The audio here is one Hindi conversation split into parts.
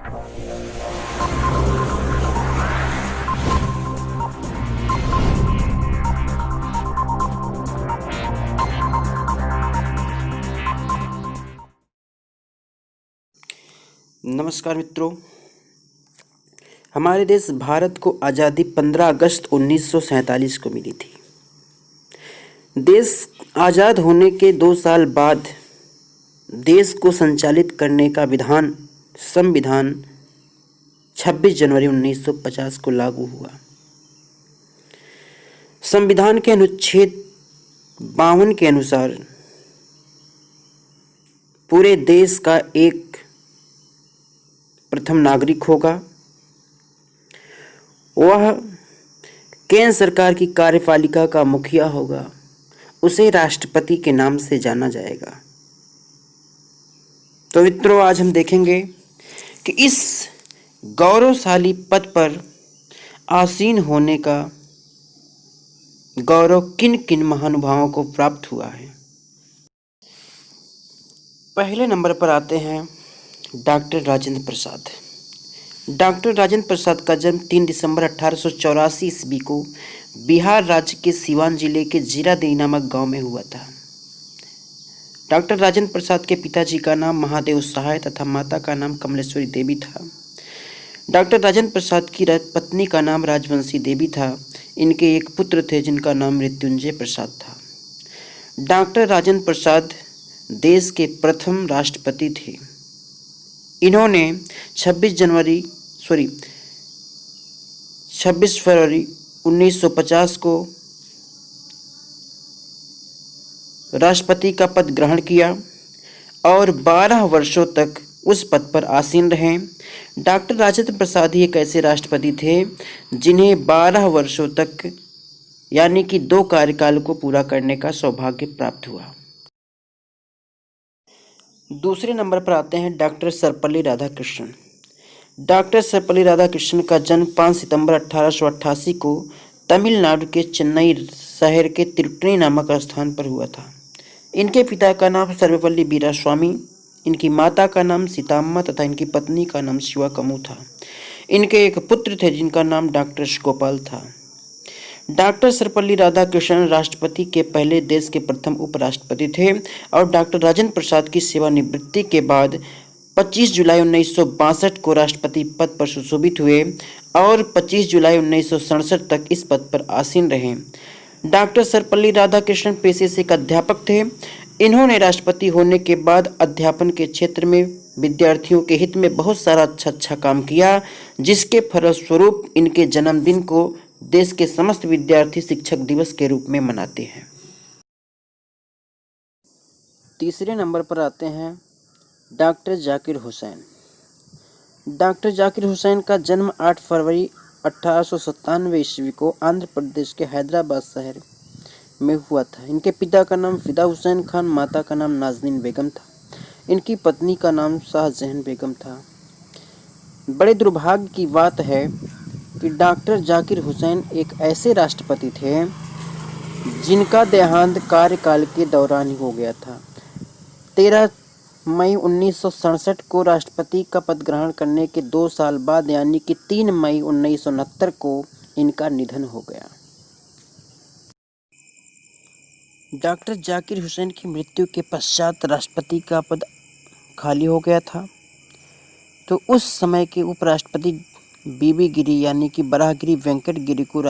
नमस्कार मित्रों, हमारे देश भारत को आज़ादी 15 अगस्त 1947 को मिली थी। देश आज़ाद होने के 2 साल बाद देश को संचालित करने का संविधान 26 जनवरी 1950 को लागू हुआ। संविधान के अनुच्छेद 52 के अनुसार पूरे देश का एक प्रथम नागरिक होगा। वह केंद्र सरकार की कार्यपालिका का मुखिया होगा। उसे राष्ट्रपति के नाम से जाना जाएगा। तो मित्रों, आज हम देखेंगे कि इस गौरवशाली पद पर आसीन होने का गौरव किन किन महानुभावों को प्राप्त हुआ है। पहले नंबर पर आते हैं डॉक्टर राजेंद्र प्रसाद। डॉक्टर राजेंद्र प्रसाद का जन्म 3 दिसंबर 1884 ईस्वी को बिहार राज्य के सीवान जिले के जीरादेई नामक गांव में हुआ था। डॉक्टर राजेंद्र प्रसाद के पिताजी का नाम महादेव सहाय तथा माता का नाम कमलेश्वरी देवी था। डॉक्टर राजेंद्र प्रसाद की पत्नी का नाम राजवंशी देवी था। इनके एक पुत्र थे जिनका नाम मृत्युंजय प्रसाद था। डॉक्टर राजेंद्र प्रसाद देश के प्रथम राष्ट्रपति थे। इन्होंने 26 फरवरी 1950 को राष्ट्रपति का पद ग्रहण किया और 12 वर्षों तक उस पद पर आसीन रहे। डॉक्टर राजेंद्र प्रसाद ही एक ऐसे राष्ट्रपति थे जिन्हें 12 वर्षों तक यानी कि 2 कार्यकाल को पूरा करने का सौभाग्य प्राप्त हुआ। दूसरे नंबर पर आते हैं डॉक्टर सर्वपल्ली राधाकृष्णन। डॉक्टर सर्वपल्ली राधाकृष्णन का जन्म 5 सितंबर 1888 को तमिलनाडु के चेन्नई शहर के तिरुट्टनी नामक स्थान पर हुआ था। इनके पिता का नाम सर्वपल्ली वीरास्वामी, इनकी माता का नाम सीताम्मा तथा इनकी पत्नी का नाम शिवा कमू था। इनके एक पुत्र थे जिनका नाम डॉक्टर गोपाल था। डॉक्टर सर्वपल्ली राधाकृष्णन राष्ट्रपति के पहले देश के प्रथम उपराष्ट्रपति थे और डॉक्टर राजेंद्र प्रसाद की सेवानिवृत्ति के बाद 25 जुलाई 1962 को राष्ट्रपति पद पर सुशोभित हुए और 25 जुलाई 1967 तक इस पद पर आसीन रहे। डॉक्टर सर्वपल्ली राधाकृष्णन पेशे से एक अध्यापक थे। इन्होंने राष्ट्रपति होने के बाद अध्यापन के क्षेत्र में विद्यार्थियों के हित में बहुत सारा अच्छा काम किया, जिसके फलस्वरूप इनके जन्मदिन को देश के समस्त विद्यार्थी शिक्षक दिवस के रूप में मनाते हैं। तीसरे नंबर पर आते हैं डॉक्टर जाकिर हुसैन। डॉक्टर जाकिर हुसैन का जन्म 8 फरवरी 1897 ईस्वी को आंध्र प्रदेश के हैदराबाद शहर में हुआ था। इनके पिता का नाम फिदा हुसैन खान, माता का नाम नाजनीन बेगम था। इनकी पत्नी का नाम शाहजहान बेगम था। बड़े दुर्भाग्य की बात है कि डॉक्टर जाकिर हुसैन एक ऐसे राष्ट्रपति थे जिनका देहांत कार्यकाल के दौरान ही हो गया था। 13 मई 1967 को राष्ट्रपति का पद ग्रहण करने के 2 साल बाद यानी कि 3 मई 1969 को इनका निधन हो गया। डॉक्टर जाकिर हुसैन की मृत्यु के पश्चात राष्ट्रपति का पद खाली हो गया था। तो उस समय के उपराष्ट्रपति बीबी गिरी यानी कि बराहगिरी वेंकट गिरी को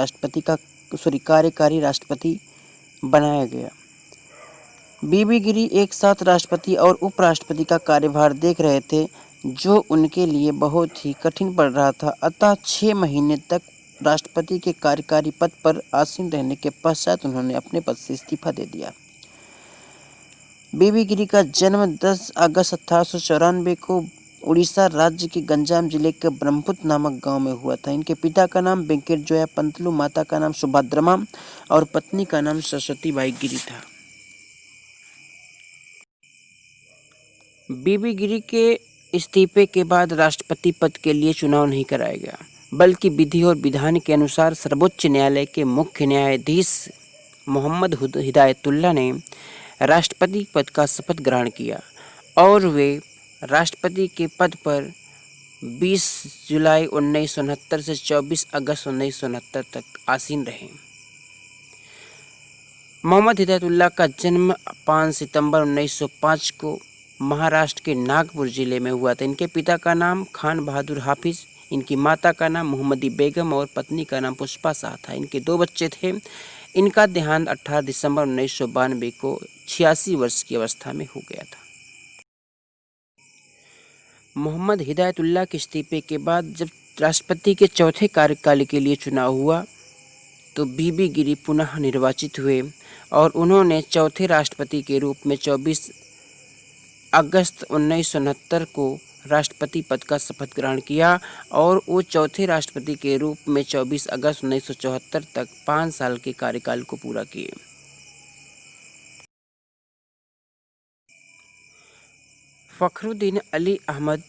कार्यकारी राष्ट्रपति बनाया गया। बीबी गिरी एक साथ राष्ट्रपति और उपराष्ट्रपति का कार्यभार देख रहे थे, जो उनके लिए बहुत ही कठिन पड़ रहा था। अतः 6 महीने तक राष्ट्रपति के कार्यकारी पद पर आसीन रहने के पश्चात उन्होंने अपने पद से इस्तीफा दे दिया। बीबी गिरी का जन्म 10 अगस्त 1894 को उड़ीसा राज्य के गंजाम जिले के ब्रह्मपुत्र नामक गांव में हुआ था। इनके पिता का नाम वेंकट जोया पंतलू, माता का नाम सुभद्रमा और पत्नी का नाम सरस्वती बाई गिरी था। बीबी गिरी के इस्तीफे के बाद राष्ट्रपति पद के लिए चुनाव नहीं कराया गया, बल्कि विधि और विधान के अनुसार सर्वोच्च न्यायालय के मुख्य न्यायाधीश मोहम्मद हिदायतुल्लाह ने राष्ट्रपति पद का शपथ ग्रहण किया और वे राष्ट्रपति के पद पर 20 जुलाई 1969 से 24 अगस्त 1969 तक आसीन रहे। मोहम्मद हिदायतुल्लाह का जन्म 5 सितंबर 1905 को महाराष्ट्र के नागपुर जिले में हुआ था। इनके पिता का नाम खान बहादुर हाफिज, इनकी माता का नाम मोहम्मदी बेगम और पत्नी का नाम पुष्पा शाह था। इनके 2 बच्चे थे। इनका देहांत 18 दिसंबर 1992 को 86 वर्ष की अवस्था में हो गया था। मोहम्मद हिदायतुल्लाह के इस्तीफे के बाद जब राष्ट्रपति के चौथे कार्यकाल के लिए चुनाव हुआ तो बीबी गिरी पुनः निर्वाचित हुए और उन्होंने चौथे राष्ट्रपति के रूप में 24 अगस्त 1969 को राष्ट्रपति पद का शपथ ग्रहण किया और वो चौथे राष्ट्रपति के रूप में 24 अगस्त 1974 तक 5 साल के कार्यकाल को पूरा किए। फखरुद्दीन अली अहमद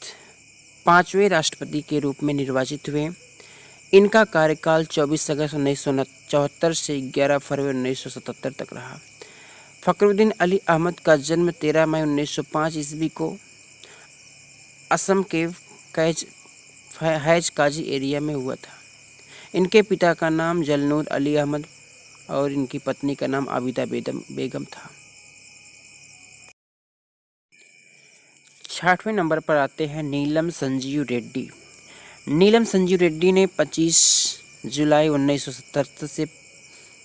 5वें राष्ट्रपति के रूप में निर्वाचित हुए। इनका कार्यकाल 24 अगस्त 1974 से 11 फरवरी 1977 तक रहा। फखरुद्दीन अली अहमद का जन्म 13 मई 1905 ईस्वी को असम के हैज काजी एरिया में हुआ था। इनके पिता का नाम जलनूर अली अहमद और इनकी पत्नी का नाम आबिदा बेगम था। 60वें नंबर पर आते हैं नीलम संजीव रेड्डी। नीलम संजीव रेड्डी ने 25 जुलाई 1977 से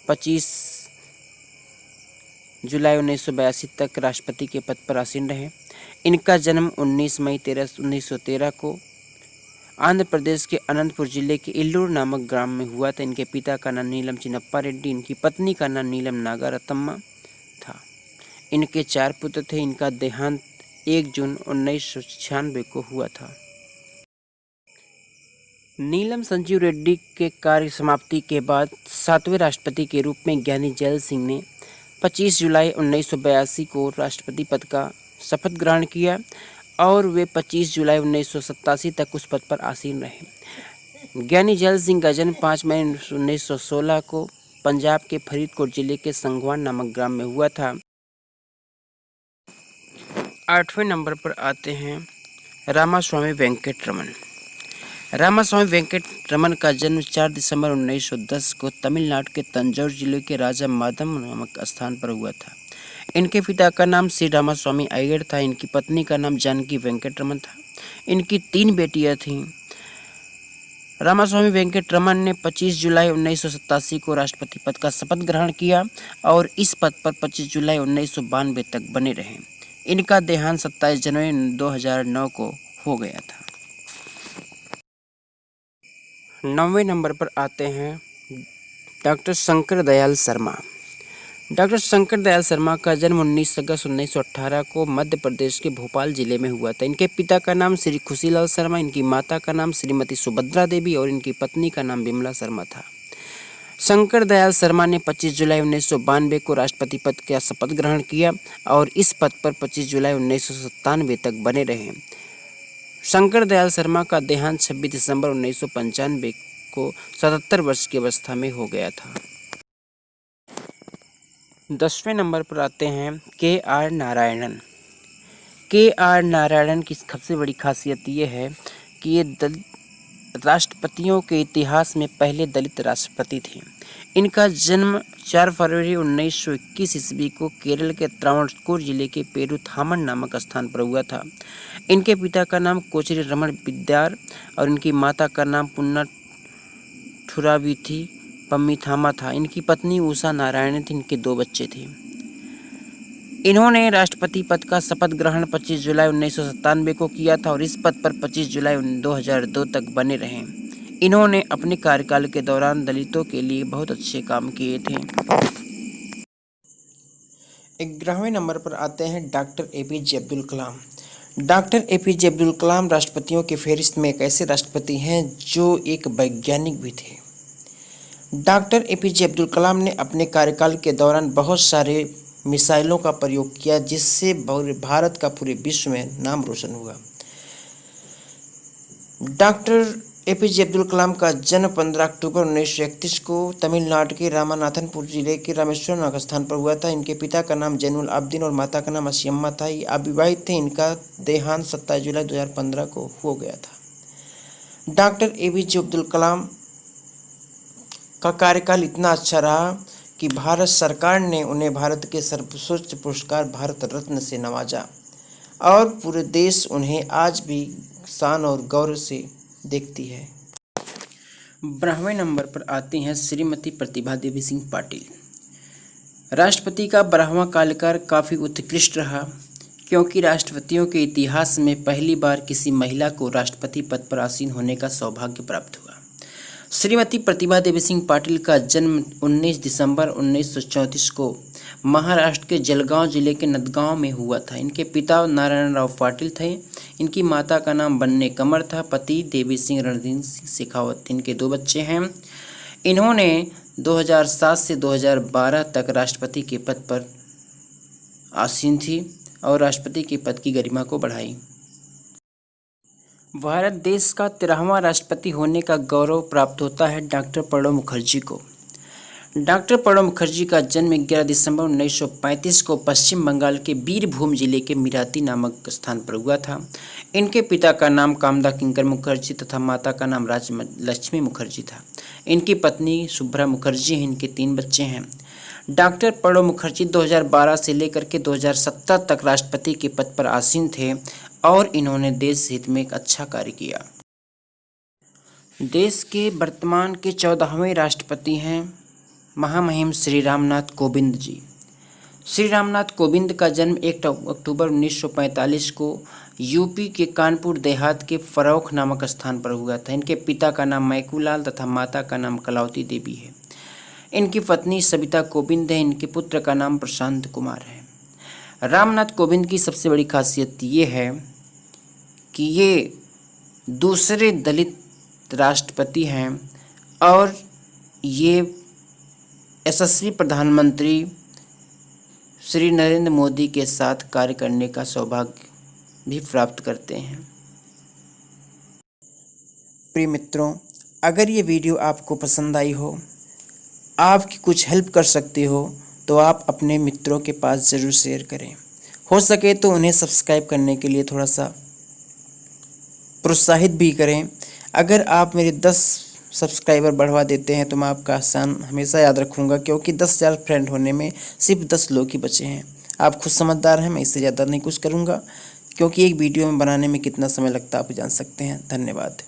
25 जुलाई 1982 तक राष्ट्रपति के पद पर आसीन रहे। इनका जन्म 19 मई 1913 को आंध्र प्रदेश के अनंतपुर जिले के इल्लूर नामक ग्राम में हुआ था। इनके पिता का नाम नीलम चिन्नप्पा रेड्डी, इनकी पत्नी का नाम नीलम नागारत्नम्मा था। इनके 4 पुत्र थे। इनका देहांत 1 जून 1996 को हुआ था। नीलम संजीव रेड्डी के कार्य समाप्ति के बाद 7वें राष्ट्रपति के रूप में ज्ञानी जैल सिंह ने 25 जुलाई 1982 को राष्ट्रपति पद का शपथ ग्रहण किया और वे 25 जुलाई 1987 तक उस पद पर आसीन रहे। ज्ञानी जैल सिंह का जन्म 5 मई 1916 को पंजाब के फरीदकोट जिले के संगवान नामक ग्राम में हुआ था। 8वें नंबर पर आते हैं रामास्वामी वेंकटरमन। रामास्वामी वेंकटरमन का जन्म 4 दिसंबर 1910 को तमिलनाडु के तंजौर जिले के राजा माधम नामक स्थान पर हुआ था। इनके पिता का नाम श्री रामास्वामी अय्यर था। इनकी पत्नी का नाम जानकी वेंकटरमन था। इनकी 3 बेटियां थीं। रामास्वामी वेंकटरमन ने 25 जुलाई 1987 को राष्ट्रपति पद का शपथ ग्रहण किया और इस पद पर 25 जुलाई 1992 तक बने रहे। इनका देहांत 27 जनवरी 2009 को हो गया था। 9वें नंबर पर आते हैं डॉक्टर शंकर दयाल शर्मा। डॉक्टर शंकर दयाल शर्मा का जन्म 19 अगस्त 1918 को मध्य प्रदेश के भोपाल जिले में हुआ था। इनके पिता का नाम श्री खुशीलाल शर्मा, इनकी माता का नाम श्रीमती सुभद्रा देवी और इनकी पत्नी का नाम बिमला शर्मा था। शंकर दयाल शर्मा ने 25 जुलाई 1992 को राष्ट्रपति पद का शपथ ग्रहण किया और इस पद पर 25 जुलाई 1997 तक बने रहे। शंकर दयाल शर्मा का देहांत 26 दिसंबर 1995 को 77 वर्ष की अवस्था में हो गया था। 10वें नंबर पर आते हैं के.आर. नारायणन। के.आर. नारायणन की सबसे बड़ी खासियत ये है कि ये राष्ट्रपतियों के इतिहास में पहले दलित राष्ट्रपति थे। इनका जन्म 4 फरवरी 1921 ईस्वी को केरल के त्रावणकोर जिले के पेरुथामन नामक स्थान पर हुआ था। इनके पिता का नाम कोचरी रमण विद्यार और इनकी माता का नाम पुन्ना ठुराविथी पम्मीथामा था। इनकी पत्नी उषा नारायण थी। इनके 2 बच्चे थे। इन्होंने राष्ट्रपति पद का शपथ ग्रहण 25 जुलाई 1997 को किया था और इस पद पर 25 जुलाई 2002 तक बने रहे। इन्होंने अपने कार्यकाल के दौरान दलितों के लिए बहुत अच्छे काम किए थे। 11वें नंबर पर आते हैं doctor APJ. Abdul Kalam. Doctor APJ. Abdul Kalam राष्ट्रपतियों की फहरिस्त में एक ऐसे राष्ट्रपति हैं जो एक वैज्ञानिक भी थे। Doctor APJ. अब्दुल कलाम ने अपने कार्यकाल के दौरान बहुत सारे मिसाइलों का प्रयोग किया जिससे भारत का पूरे विश्व में नाम रोशन हुआ। Doctor APJ. अब्दुल कलाम का जन्म 15 अक्टूबर 1931 को तमिलनाडु के रामानाथनपुर जिले के रामेश्वरम नामक स्थान पर हुआ था। इनके पिता का नाम जैनुल आबदीन और माता का नाम असियम्मा था। ये अविवाहित थे। इनका देहांत 27 जुलाई 2015 को हो गया था। डॉक्टर APJ अब्दुल कलाम का कार्यकाल इतना अच्छा रहा कि भारत सरकार ने उन्हें भारत के सर्वोच्च पुरस्कार भारत रत्न से नवाजा और पूरे देश उन्हें आज भी शान और गौरव से देखती है। 12वें नंबर पर आती हैं श्रीमती प्रतिभा देवी सिंह पाटिल। राष्ट्रपति का 12वां कार्यकाल काफ़ी उत्कृष्ट रहा, क्योंकि राष्ट्रपतियों के इतिहास में पहली बार किसी महिला को राष्ट्रपति पद पर आसीन होने का सौभाग्य प्राप्त हुआ। श्रीमती प्रतिभा देवी सिंह पाटिल का जन्म 19 दिसंबर 1934 को महाराष्ट्र के जलगांव जिले के नंदगांव में हुआ था। इनके पिता नारायण राव पाटिल थे। इनकी माता का नाम बन्ने कमर था। पति देवी सिंह रणधीर सिंह शेखावत। इनके 2 बच्चे हैं। इन्होंने 2007 से 2012 तक राष्ट्रपति के पद पर आसीन थी और राष्ट्रपति के पद की गरिमा को बढ़ाई। भारत देश का 13वां राष्ट्रपति होने का गौरव प्राप्त होता है डॉक्टर प्रणब मुखर्जी को। डॉक्टर प्रणब मुखर्जी का जन्म 11 दिसंबर 1935 को पश्चिम बंगाल के बीरभूम जिले के मिराती नामक स्थान पर हुआ था। इनके पिता का नाम कामदा किंकर मुखर्जी तथा माता का नाम राजलक्ष्मी मुखर्जी था। इनकी पत्नी शुभ्रा मुखर्जी हैं। इनके 3 बच्चे हैं। डॉक्टर प्रणब मुखर्जी 2012 से लेकर के 2017 तक राष्ट्रपति के पद पर आसीन थे और इन्होंने देश हित में एक अच्छा कार्य किया। देश के वर्तमान के 14वें राष्ट्रपति हैं महामहिम श्री रामनाथ कोविंद जी। श्री रामनाथ कोविंद का जन्म 1 अक्टूबर 1945 को यूपी के कानपुर देहात के फरोख नामक स्थान पर हुआ था। इनके पिता का नाम मैकूलाल तथा माता का नाम कलावती देवी है। इनकी पत्नी सविता कोविंद है। इनके पुत्र का नाम प्रशांत कुमार है। रामनाथ कोविंद की सबसे बड़ी खासियत ये है कि ये दूसरे दलित राष्ट्रपति हैं और ये यशस्वी प्रधानमंत्री श्री नरेंद्र मोदी के साथ कार्य करने का सौभाग्य भी प्राप्त करते हैं। प्रिय मित्रों, अगर ये वीडियो आपको पसंद आई हो, आपकी कुछ हेल्प कर सकती हो, तो आप अपने मित्रों के पास ज़रूर शेयर करें। हो सके तो उन्हें सब्सक्राइब करने के लिए थोड़ा सा प्रोत्साहित भी करें। अगर आप मेरे 10 सब्सक्राइबर बढ़वा देते हैं तो मैं आपका एहसान हमेशा याद रखूंगा, क्योंकि 10,000 फ्रेंड होने में सिर्फ 10 लोग ही बचे हैं। आप खुद समझदार हैं, मैं इससे ज़्यादा नहीं कुछ करूंगा, क्योंकि एक वीडियो में बनाने में कितना समय लगता है आप जान सकते हैं। धन्यवाद।